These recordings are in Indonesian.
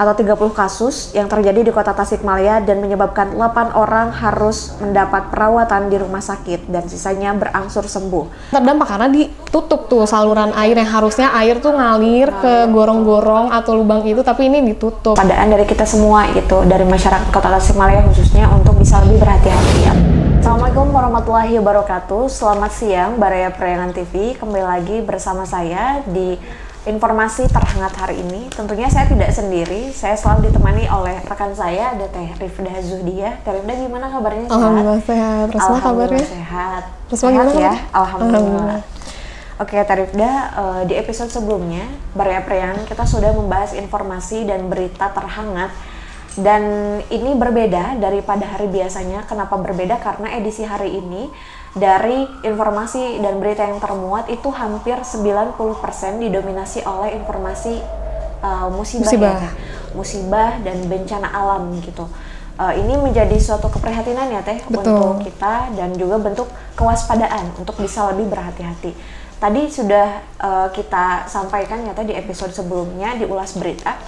atau 30 kasus yang terjadi di Kota Tasikmalaya dan menyebabkan 8 orang harus mendapat perawatan di rumah sakit dan sisanya berangsur sembuh. Terdampak karena ditutup tuh saluran air yang harusnya air tuh ngalir ke gorong-gorong atau lubang itu, tapi ini ditutup. Padaan dari kita semua gitu, dari masyarakat Kota Tasikmalaya khususnya untuk bisa lebih berhati-hati ya. Assalamualaikum warahmatullahi wabarakatuh. Selamat siang Baraya Priangan TV, kembali lagi bersama saya di informasi terhangat hari ini. Tentunya saya tidak sendiri, saya selalu ditemani oleh rekan saya, ada Teh Rifdah Zuhdiah. Teh Rifdah, gimana kabarnya? Sehat? Alhamdulillah sehat. Resma kabarnya? Sehat. Resma gimana ya? Alhamdulillah. Oke, Teh Rifdah, di episode sebelumnya Baraya Priangan kita sudah membahas informasi dan berita terhangat. Dan ini berbeda daripada hari biasanya. Kenapa berbeda? Karena edisi hari ini dari informasi dan berita yang termuat itu hampir 90% didominasi oleh informasi musibah. Ya, musibah dan bencana alam gitu. Ini menjadi suatu keprihatinan ya Teh. Betul. Untuk kita dan juga bentuk kewaspadaan untuk bisa lebih berhati-hati. Tadi sudah kita sampaikan ya Teh di episode sebelumnya di Ulas Berita.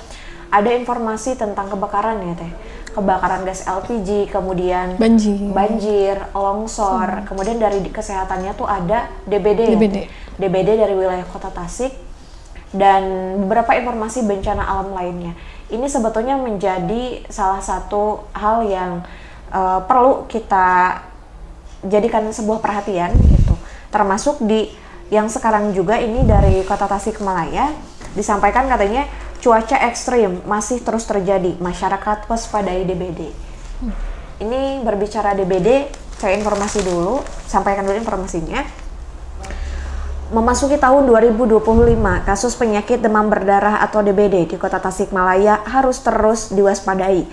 Ada informasi tentang kebakaran ya Teh, kebakaran gas LPG, kemudian banjir, longsor, kemudian dari kesehatannya tuh ada DBD. DBD dari wilayah Kota Tasik, dan beberapa informasi bencana alam lainnya. Ini sebetulnya menjadi salah satu hal yang perlu kita jadikan sebuah perhatian gitu, termasuk di yang sekarang juga ini dari Kota Tasikmalaya disampaikan katanya cuaca ekstrim masih terus terjadi, masyarakat waspadai DBD. Ini berbicara DBD, saya informasi dulu, sampaikan dulu informasinya. Memasuki tahun 2025, kasus penyakit demam berdarah atau DBD di Kota Tasikmalaya harus terus diwaspadai.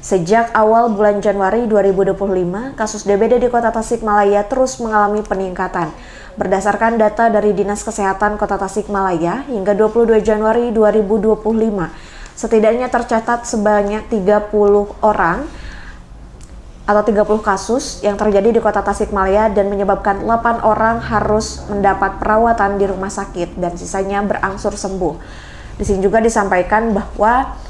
Sejak awal bulan Januari 2025, kasus DBD di Kota Tasikmalaya terus mengalami peningkatan. Berdasarkan data dari Dinas Kesehatan Kota Tasikmalaya, hingga 22 Januari 2025, setidaknya tercatat sebanyak 30 orang atau 30 kasus yang terjadi di Kota Tasikmalaya dan menyebabkan 8 orang harus mendapat perawatan di rumah sakit dan sisanya berangsur sembuh. Di sini juga disampaikan bahwa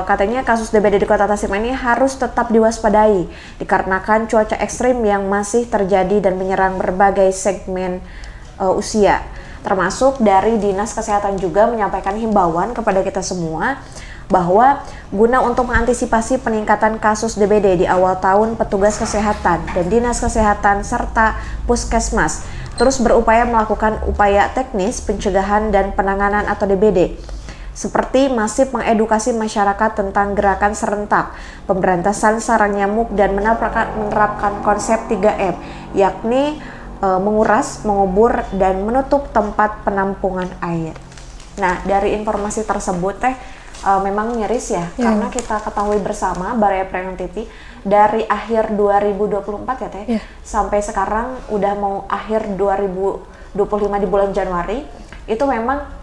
katanya kasus DBD di Kota Tasikmalaya ini harus tetap diwaspadai dikarenakan cuaca ekstrim yang masih terjadi dan menyerang berbagai segmen usia. Termasuk dari Dinas Kesehatan juga menyampaikan himbauan kepada kita semua bahwa guna untuk mengantisipasi peningkatan kasus DBD di awal tahun, petugas kesehatan dan Dinas Kesehatan serta Puskesmas terus berupaya melakukan upaya teknis pencegahan dan penanganan atau DBD. Seperti masif mengedukasi masyarakat tentang gerakan serentak, pemberantasan sarang nyamuk, dan menerapkan konsep 3M, yakni menguras, mengubur, dan menutup tempat penampungan air. Nah, dari informasi tersebut Teh, memang miris ya, karena kita ketahui bersama Baraya Priangan TV, dari akhir 2024 ya Teh, sampai sekarang udah mau akhir 2025 di bulan Januari, itu memang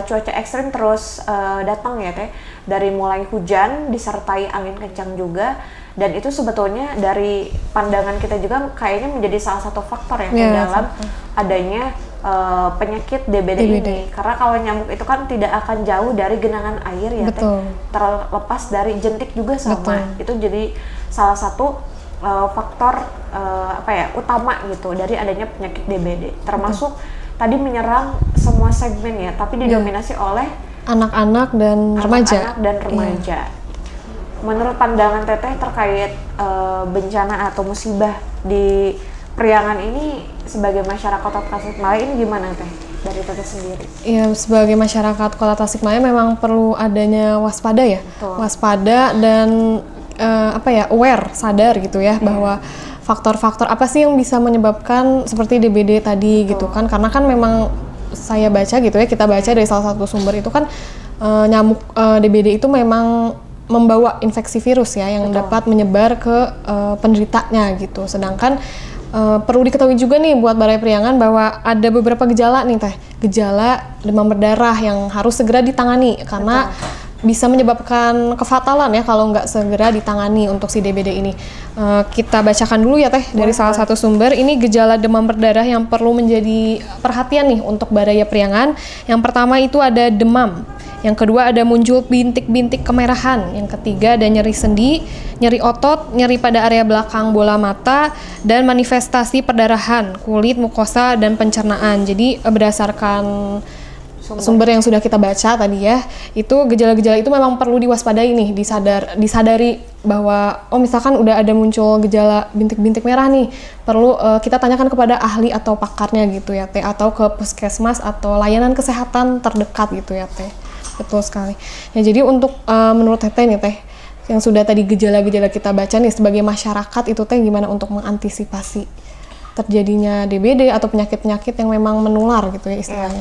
cuaca ekstrim terus datang ya Teh, dari mulai hujan disertai angin kencang juga, dan itu sebetulnya dari pandangan kita juga kayaknya menjadi salah satu faktor yang dalam adanya penyakit DBD ini, karena kalau nyamuk itu kan tidak akan jauh dari genangan air ya Teh, terlepas dari jentik juga sama. Itu jadi salah satu faktor utama gitu dari adanya penyakit DBD, termasuk tadi menyerang semua segmen ya, tapi didominasi oleh anak-anak dan remaja. Menurut pandangan Teteh terkait bencana atau musibah di Priangan ini sebagai masyarakat Kota Tasikmalaya ini gimana Teh dari Teteh sendiri? Ya, sebagai masyarakat Kota Tasikmalaya memang perlu adanya waspada ya. Waspada dan aware, sadar gitu ya, bahwa faktor-faktor apa sih yang bisa menyebabkan seperti DBD tadi gitu kan, karena kan memang saya baca gitu ya, kita baca dari salah satu sumber itu kan nyamuk DBD itu memang membawa infeksi virus ya yang dapat menyebar ke penderitanya gitu. Sedangkan perlu diketahui juga nih buat Baraya Priangan bahwa ada beberapa gejala nih Teh, gejala demam berdarah yang harus segera ditangani karena bisa menyebabkan kefatalan ya kalau nggak segera ditangani untuk si DBD ini. Kita bacakan dulu ya Teh dari salah satu sumber. Ini gejala demam berdarah yang perlu menjadi perhatian nih untuk Baraya Priangan. Yang pertama itu ada demam Yang kedua ada muncul bintik-bintik kemerahan. Yang ketiga ada nyeri sendi, nyeri otot, nyeri pada area belakang bola mata, dan manifestasi perdarahan kulit, mukosa, dan pencernaan. Jadi berdasarkan sumber yang sudah kita baca tadi ya, itu gejala-gejala itu memang perlu diwaspadai nih, disadari bahwa misalkan udah ada muncul gejala bintik-bintik merah nih, perlu kita tanyakan kepada ahli atau pakarnya gitu ya Teh, atau ke puskesmas atau layanan kesehatan terdekat gitu ya Teh. Betul sekali. Ya, jadi untuk menurut Teteh nih Teh, yang sudah tadi gejala-gejala kita baca nih sebagai masyarakat itu Teh gimana untuk mengantisipasi terjadinya DBD atau penyakit-penyakit yang memang menular gitu ya istilahnya.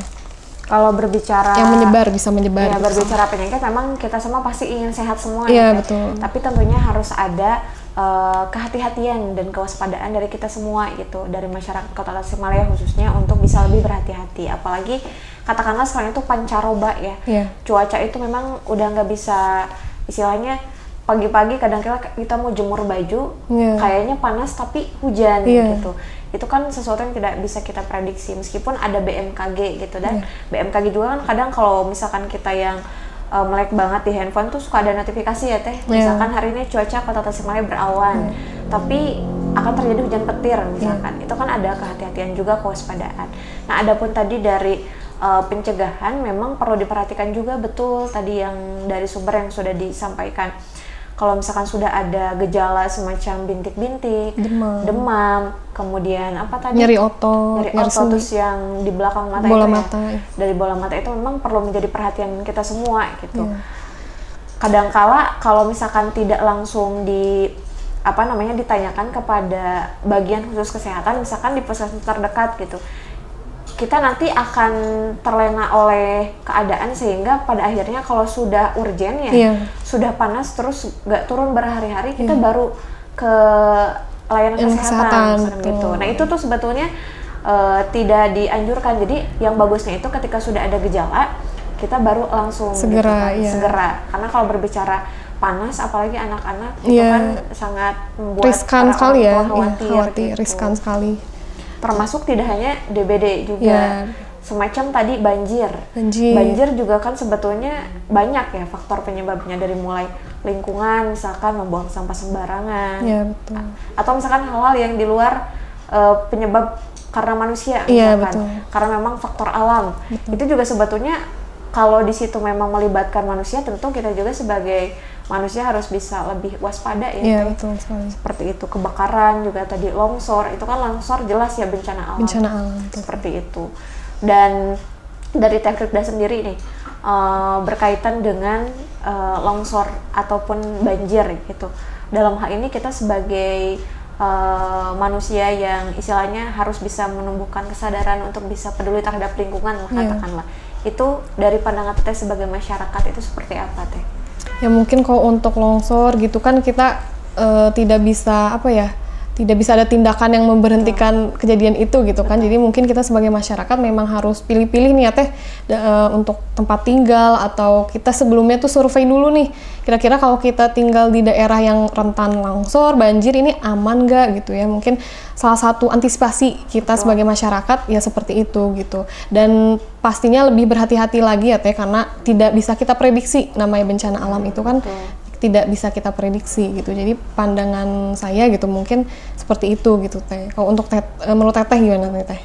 Kalau berbicara yang bisa menyebar. Ya, berbicara penyakit memang kita semua pasti ingin sehat semua ya. Kan? Betul. Tapi tentunya harus ada kehati-hatian dan kewaspadaan dari kita semua gitu, dari masyarakat Kota Tasikmalaya khususnya untuk bisa lebih berhati-hati. Apalagi katakanlah sekarang itu pancaroba ya. Cuaca itu memang udah nggak bisa, istilahnya pagi-pagi kadang-kala kita mau jemur baju kayaknya panas tapi hujan gitu. Itu kan sesuatu yang tidak bisa kita prediksi meskipun ada BMKG gitu, dan BMKG juga kan kadang kalau misalkan kita yang melek banget di handphone tuh suka ada notifikasi ya Teh, misalkan hari ini cuaca Kota Tasikmalaya berawan tapi akan terjadi hujan petir misalkan. Itu kan ada kehati-hatian juga, kewaspadaan. Nah, adapun tadi dari pencegahan memang perlu diperhatikan juga betul tadi yang dari sumber yang sudah disampaikan. Kalau misalkan sudah ada gejala semacam bintik-bintik, demam, kemudian apa tadi? Nyeri otot, terus yang di belakang mata bola itu mata. Dari bola mata itu memang perlu menjadi perhatian kita semua gitu. Kadangkala kalau misalkan tidak langsung ditanyakan kepada bagian khusus kesehatan, misalkan di puskesmas terdekat gitu, kita nanti akan terlena oleh keadaan sehingga pada akhirnya kalau sudah urgen sudah panas terus nggak turun berhari-hari, kita baru ke layanan kesehatan gitu. Nah, itu tuh sebetulnya tidak dianjurkan. Jadi yang bagusnya itu ketika sudah ada gejala kita baru langsung segera. Karena kalau berbicara panas apalagi anak-anak itu kan sangat membuat riskan sekali ya, khawatir riskan sekali. Termasuk tidak hanya DBD juga, semacam tadi banjir juga kan sebetulnya banyak ya faktor penyebabnya, dari mulai lingkungan misalkan membuang sampah sembarangan, atau misalkan hal-hal yang di luar penyebab karena manusia misalkan, karena memang faktor alam. Itu juga sebetulnya kalau di situ memang melibatkan manusia, tentu kita juga sebagai manusia harus bisa lebih waspada ya. Betul sekali. Seperti itu. Kebakaran juga tadi, longsor, itu kan longsor jelas ya bencana alam. Seperti itu. Dan dari Tekrikda sendiri nih berkaitan dengan longsor ataupun banjir gitu. Dalam hal ini kita sebagai manusia yang istilahnya harus bisa menumbuhkan kesadaran untuk bisa peduli terhadap lingkungan, katakanlah. Itu dari pandangan Teteh sebagai masyarakat itu seperti apa Teh? Ya mungkin kalau untuk longsor gitu kan kita tidak bisa tidak bisa ada tindakan yang memberhentikan kejadian itu gitu kan. Jadi mungkin kita sebagai masyarakat memang harus pilih-pilih nih ya Teh, untuk tempat tinggal, atau kita sebelumnya tuh survei dulu nih, kira-kira kalau kita tinggal di daerah yang rentan longsor, banjir, ini aman nggak gitu ya. Mungkin salah satu antisipasi kita sebagai masyarakat ya seperti itu gitu. Dan pastinya lebih berhati-hati lagi ya Teh, karena tidak bisa kita prediksi, namanya bencana alam itu kan tidak bisa kita prediksi gitu. Jadi pandangan saya gitu mungkin seperti itu gitu Teh. Kalau untuk menurut Teteh gimana Teh?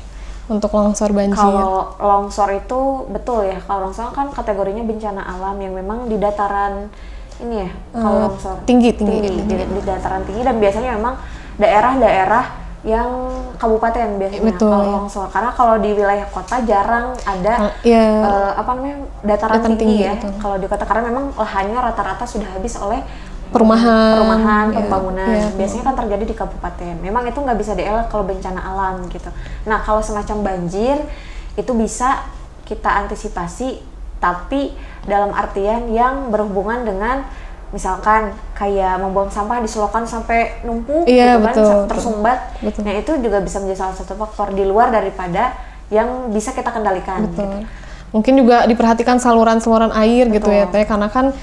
Untuk longsor banjir. Kalau longsor itu betul ya. Kalau longsor kan kategorinya bencana alam yang memang di dataran ini ya. Kalau longsor tinggi. Di dataran tinggi, dan biasanya memang daerah-daerah yang kabupaten biasanya kalau longsor, karena kalau di wilayah kota jarang ada dataran tinggi ya. Kalau di kota karena memang lahannya rata-rata sudah habis oleh perumahan, pembangunan. Biasanya kan terjadi di kabupaten. Memang itu nggak bisa dielak kalau bencana alam gitu. Nah, kalau semacam banjir itu bisa kita antisipasi, tapi dalam artian yang berhubungan dengan misalkan kayak membuang sampah di selokan sampai numpuk gitu kan, tersumbat. Nah, itu juga bisa menjadi salah satu faktor di luar daripada yang bisa kita kendalikan. Gitu. Mungkin juga diperhatikan saluran-saluran air gitu ya Teh, karena kan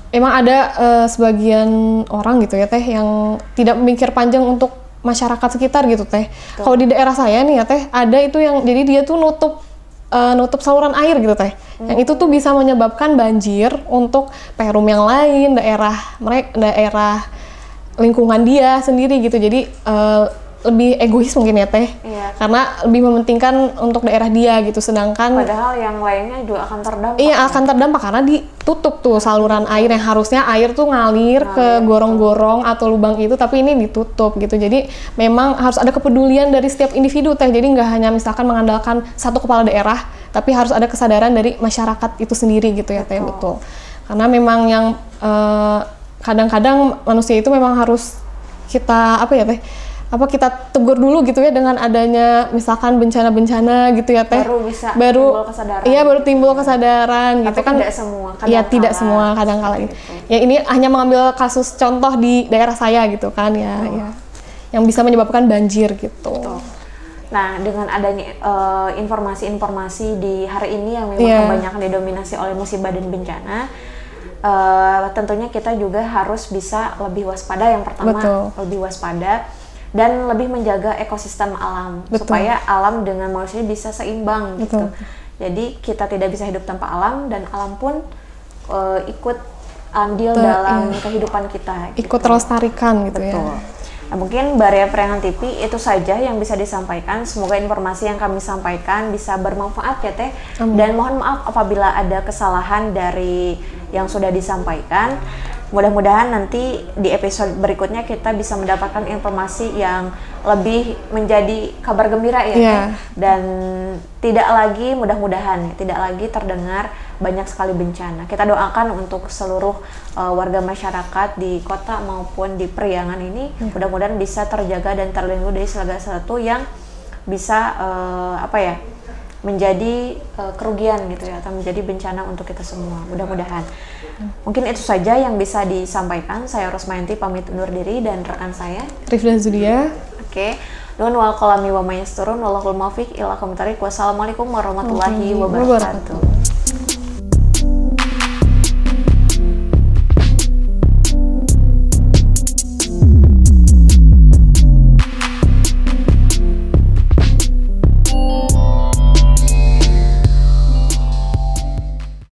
emang ada sebagian orang gitu ya Teh yang tidak memikir panjang untuk masyarakat sekitar gitu Teh. Kalau di daerah saya nih ya Teh, ada itu yang jadi dia tuh nutup nutup saluran air gitu teh. Yang itu tuh bisa menyebabkan banjir untuk Perum yang lain, daerah lingkungan dia sendiri gitu. Jadi lebih egois mungkin ya teh, karena lebih mementingkan untuk daerah dia gitu, sedangkan padahal yang lainnya juga akan terdampak. Iya, akan terdampak karena ditutup tuh saluran air yang harusnya air tuh ngalir ke gorong-gorong atau lubang itu, tapi ini ditutup gitu. Jadi memang harus ada kepedulian dari setiap individu teh. Jadi nggak hanya misalkan mengandalkan satu kepala daerah, tapi harus ada kesadaran dari masyarakat itu sendiri gitu ya teh. Betul. Karena memang yang kadang-kadang manusia itu memang harus kita kita tegur dulu gitu ya, dengan adanya misalkan bencana-bencana gitu ya teh, timbul kesadaran. Iya, baru timbul kesadaran gitu kan. Tidak semua, tidak semua kadang-kala gitu. Ya ini hanya mengambil kasus contoh di daerah saya gitu kan ya, yang bisa menyebabkan banjir gitu. Betul. Nah, dengan adanya informasi-informasi di hari ini yang memang kebanyakan didominasi oleh musibah dan bencana, tentunya kita juga harus bisa lebih waspada. Yang pertama, lebih waspada dan lebih menjaga ekosistem alam. Supaya alam dengan manusia bisa seimbang gitu. Jadi kita tidak bisa hidup tanpa alam, dan alam pun ikut andil dalam kehidupan kita. Ikut terlestarikan gitu ya. Nah, mungkin Baria Priangan TV itu saja yang bisa disampaikan. Semoga informasi yang kami sampaikan bisa bermanfaat ya teh. Dan mohon maaf apabila ada kesalahan dari yang sudah disampaikan. Mudah-mudahan nanti di episode berikutnya kita bisa mendapatkan informasi yang lebih menjadi kabar gembira ya, dan tidak lagi, mudah-mudahan tidak lagi terdengar banyak sekali bencana. Kita doakan untuk seluruh warga masyarakat di kota maupun di Priangan ini, mudah-mudahan bisa terjaga dan terlindungi dari segala sesuatu yang bisa menjadi kerugian gitu ya, atau menjadi bencana untuk kita semua. Mudah-mudahan. Mungkin itu saja yang bisa disampaikan. Saya Rosmayanti pamit undur diri, dan rekan saya Rifda Zudia. Oke. Nun wal qalami wa mayasturun wallahul muwaffiq ila aqwamit thoriq. Wassalamualaikum warahmatullahi wabarakatuh.